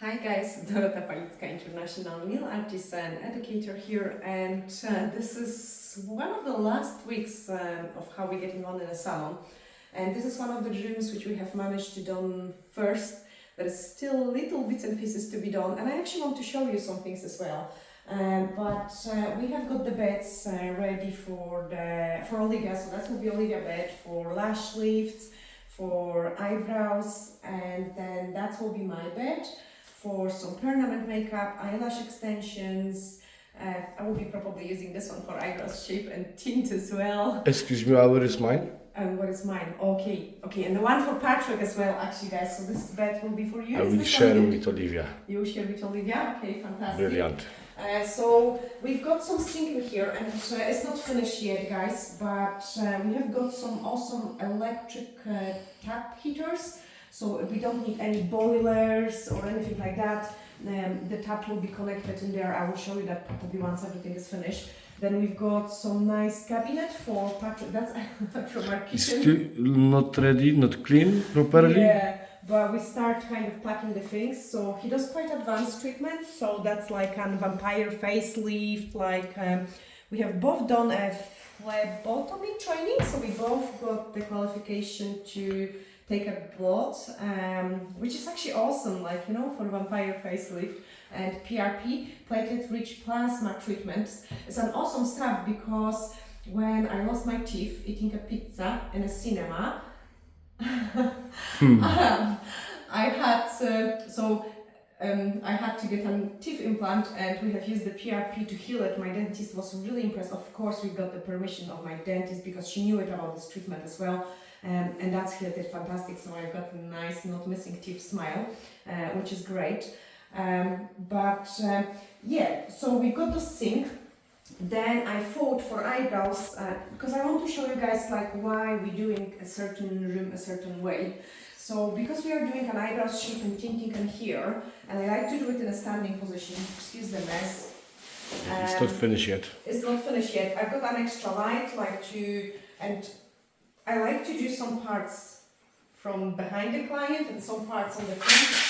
Hi guys, Dorota Palicka, international nail artist and educator here, and this is one of the last weeks of how we're getting on in a salon, and this is one of the dreams which we have managed to do first. There is still little bits and pieces to be done, and I actually want to show you some things as well. But we have got the beds ready for Olivia, so that will be Olivia bed for lash lifts, for eyebrows, and then that will be my bed for some permanent makeup, eyelash extensions. I will be probably using this one for eyebrows shape and tint as well. Excuse me, where is mine? And what is mine? Okay, and the one for Patrick as well, actually, guys. So this bed will be for you. I will share with Olivia. You will share with Olivia? Okay, fantastic. Brilliant. So we've got some sink here, and it's not finished yet, guys, but we have got some awesome electric tap heaters. So we don't need any boilers or anything like that. The tap will be connected in there. I will show you that probably once everything is finished. Then we've got some nice cabinet for Patrick. That's from our kitchen. Still not ready, not clean properly? Yeah, but we start kind of packing the things. So he does quite advanced treatment. So that's like a vampire facelift. Like we have both done a phlebotomy training. So we both got the qualification to take a blood, which is actually awesome, like, you know, for vampire facelift. And PRP, platelet-rich plasma treatments. It's an awesome stuff because when I lost my teeth eating a pizza in a cinema, I had to get a teeth implant, and we have used the PRP to heal it. My dentist was really impressed. Of course, we got the permission of my dentist because she knew it about this treatment as well. And that's healed it fantastic, so I've got a nice, not missing teeth smile, which is great. Yeah, so we got the sink. Then I thought for eyebrows, because I want to show you guys like why we're doing a certain room a certain way. So because we are doing an eyebrows shape and tinting in here, and I like to do it in a standing position, excuse the mess. It's not finished yet. It's not finished yet. I've got an extra light, and I like to do some parts from behind the client and some parts on the front.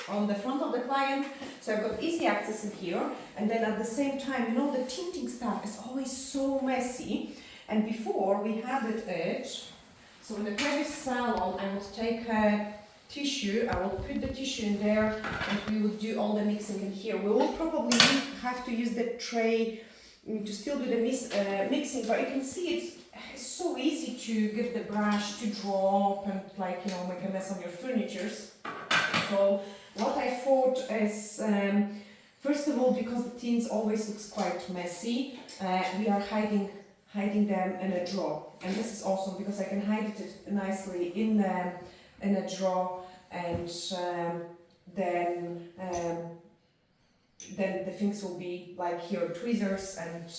On the front of the client. So I've got easy access in here, and then at the same time, you know, the tinting stuff is always so messy. And before we had it, so in the previous salon, I would take a tissue, I will put the tissue in there, and we would do all the mixing in here. We will probably have to use the tray to still do the mixing, but you can see it's so easy to get the brush to drop and, like, you know, make a mess of your furniture. So what I thought is, first of all, because the tints always looks quite messy, we are hiding them in a drawer, and this is awesome because I can hide it nicely in a drawer, and then the things will be like here, tweezers, and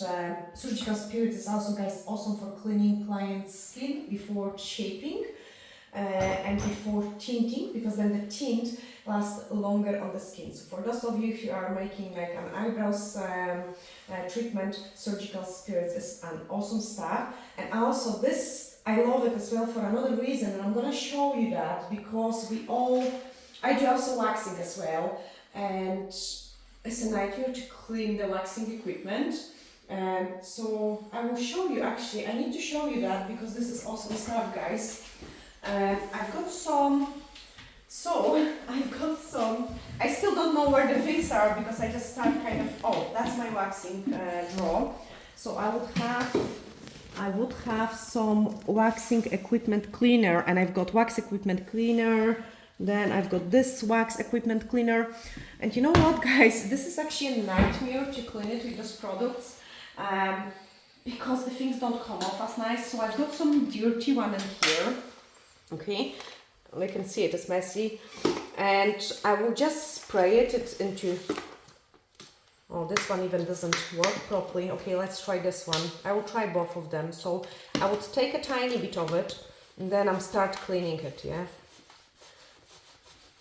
surgical spirits is also, guys, awesome for cleaning client's skin before shaping and before tinting, because then the tint lasts longer on the skin. So for those of you who are making like an eyebrows treatment, surgical spirits is an awesome stuff. And also this, I love it as well for another reason, and I'm gonna show you that because I do also waxing as well, and it's a nightmare to clean the waxing equipment. So I will show you, actually, I need to show you that because this is awesome stuff, guys. I've got some, I still don't know where the things are because I just start kind of, that's my waxing drawer. So I would have some waxing equipment cleaner, and I've got wax equipment cleaner. Then I've got this wax equipment cleaner. And you know what, guys? This is actually a nightmare to clean it with those products because the things don't come off as nice. So I've got some dirty one in here. Okay, we can see it is messy. And I will just spray it into... this one even doesn't work properly. Okay, let's try this one. I will try both of them. So I would take a tiny bit of it, and then I'm start cleaning it, yeah?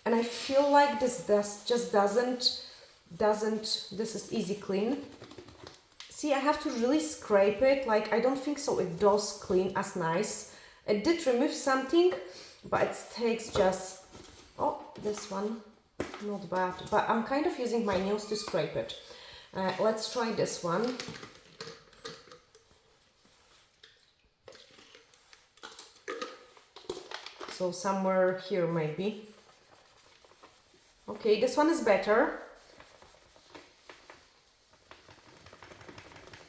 And I feel like this just doesn't, this is easy clean. See, I have to really scrape it, like I don't think so it does clean as nice. It did remove something, but it takes just, this one. not bad. But I'm kind of using my nails to scrape it. Let's try this one. So somewhere here maybe. Okay, this one is better.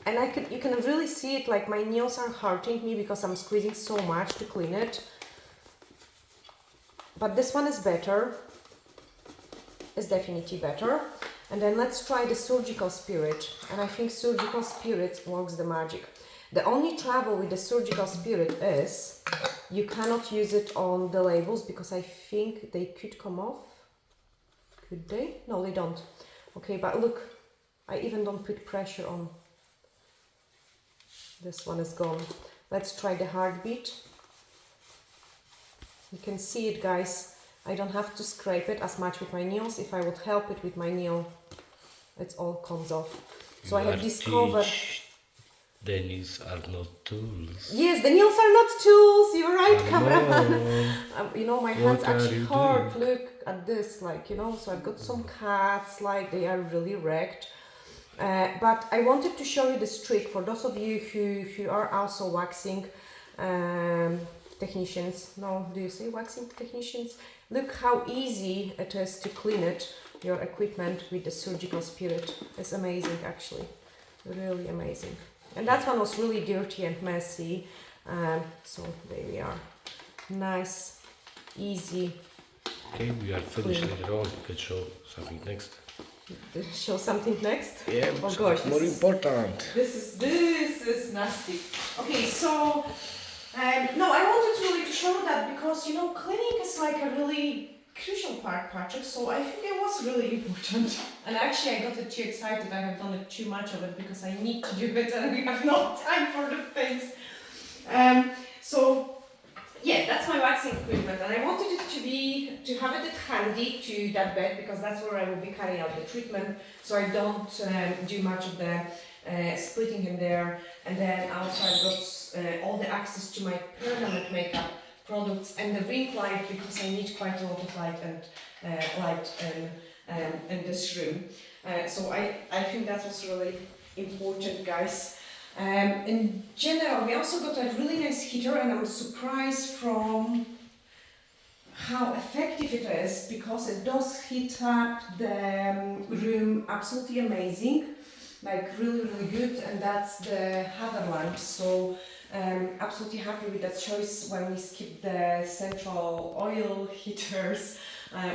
And you can really see it, like my nails are hurting me because I'm squeezing so much to clean it. But this one is better. It's definitely better. And then let's try the surgical spirit. And I think surgical spirit works the magic. The only trouble with the surgical spirit is you cannot use it on the labels because I think they could come off. Could they? No, they don't. Okay, but look, I even don't put pressure on. This one is gone. Let's try the heartbeat. You can see it, guys. I don't have to scrape it as much with my nails. If I would help it with my nail, it all comes off. So I have discovered... The nails are not tools. Yes, the nails are not tools. You're right, cameraman. You know, my hands actually hurt. Look at this, like, you know. So I've got some cuts, like they are really wrecked. But I wanted to show you this trick for those of you who are also waxing technicians. No, do you say waxing technicians? Look how easy it is to clean it, your equipment, with the surgical spirit. It's amazing, actually. Really amazing. And that one was really dirty and messy. So there we are. Nice, easy. Okay, we are finished later on. Let's show something next. Show something next? Yeah, oh gosh, more important. This is nasty. Okay, so no, I wanted really to show that because, you know, cleaning is like a really crucial part, Patrick, so I think it was really important. And actually I got too excited. I have done it too much of it because I need to do it and we have no time for the things. So yeah, that's my waxing equipment, and I wanted it to have it handy to that bed because that's where I will be carrying out the treatment, so I don't do much of the splitting in there. And then also I've got all the access to my permanent makeup products and the ring light because I need quite a lot of light in this room. So I think that was really important, guys. In general, we also got a really nice heater, and I'm surprised from how effective it is because it does heat up the room absolutely amazing, like really good. And that's the Haverland, so absolutely happy with that choice when we skipped the central oil heaters,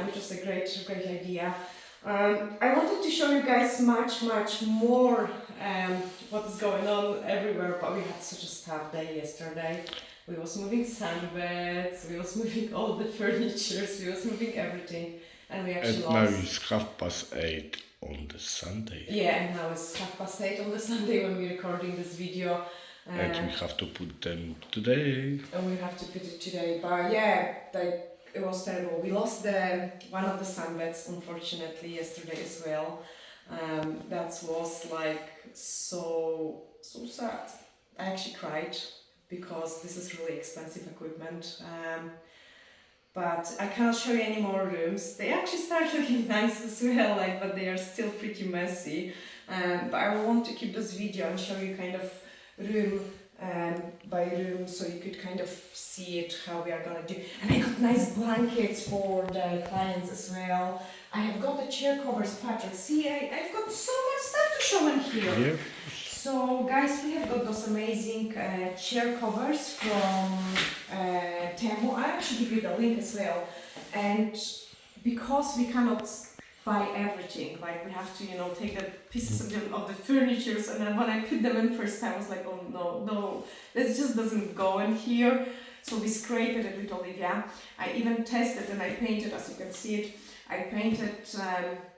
which was a great idea. I wanted to show you guys much more what is going on everywhere, but we had such a tough day yesterday. We was moving sunbeds, we was moving all the furnitures, we was moving everything, and we actually lost. And now it's 8:30 on the Sunday. Yeah, and now it's 8:30 on the Sunday when we're recording this video. And we have to put them today. And we have to put it today, but yeah, it was terrible. We lost one of the sunbeds, unfortunately, yesterday as well. That was like so sad. I actually cried because this is really expensive equipment. But I cannot show you any more rooms. They actually start looking nice as well, like, but they are still pretty messy. But I want to keep this video and show you kind of room by room, so you could kind of see it, how we are gonna do. And I got nice blankets for the clients as well. I have got the chair covers, Patrick. See, I've got so much stuff to show in here. Yeah. So guys, we have got those amazing chair covers from Temu. I'll actually give you the link as well. And because we cannot buy everything, like we have to, you know, take the pieces of the furniture, and then when I put them in first time I was like, oh no, this just doesn't go in here. So we scraped it with Olivia. I even tested and I painted, as you can see it, I painted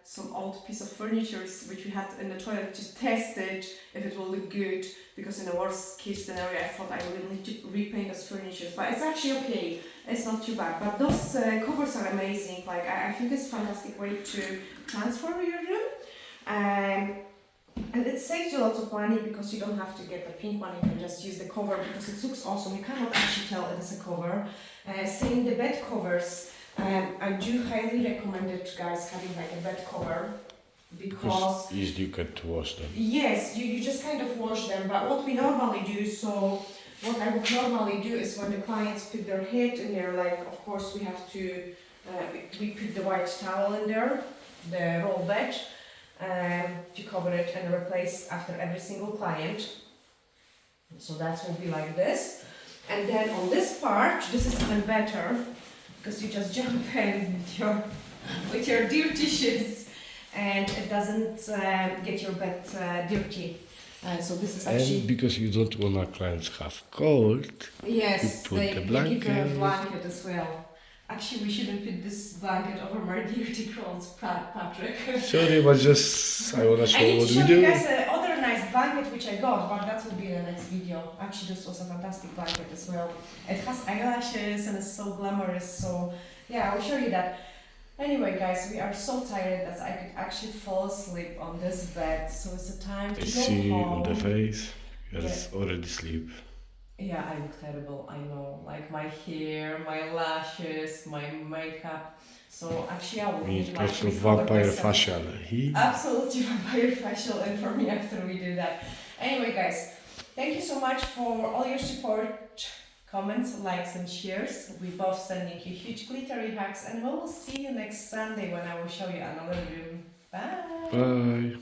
some old piece of furniture which we had in the toilet to test it if it will look good, because in the worst case scenario I thought I will need to repaint those furniture, but it's actually okay, it's not too bad. But those covers are amazing, like I think it's a fantastic way to transform your room, and it saves you lots of money because you don't have to get the pink one, you can just use the cover because it looks awesome. You cannot actually tell it is a cover. Same the bed covers. I do highly recommend it, guys, having like a bed cover because easily you can wash them. yes, you just kind of wash them. But what we normally do, so what I would normally do is when the clients put their head in there, like of course we have to, we put the white towel in there, the roll bed, to cover it and replace after every single client. So that will be like this. And then on this part, this is even better because you just jump in with your dirty shoes and it doesn't get your bed dirty. So this is actually... And because you don't want our clients have cold, Yes, you put they the give blanket. you a blanket as well. Actually, we shouldn't put this blanket over my dirty clothes, Patrick. Sorry, but just I wanna show I need what to we show you do. guys another nice blanket which I got, but that will be in the next video. Actually, this was a fantastic blanket as well. It has eyelashes and it's so glamorous, so yeah, I'll show you that. Anyway, guys, we are so tired that I could actually fall asleep on this bed, so it's a time to I go see home. on the face, you're Yeah. already asleep. Yeah, I look terrible, I know. Like my hair, my lashes, my makeup. So actually I will We need like lots of recover vampire myself. facial. He? Absolutely vampire facial and for me after we do that. Anyway guys, thank you so much for all your support, comments, likes and shares. We both sending you huge glittery hugs and we will see you next Sunday when I will show you another room. Bye! Bye.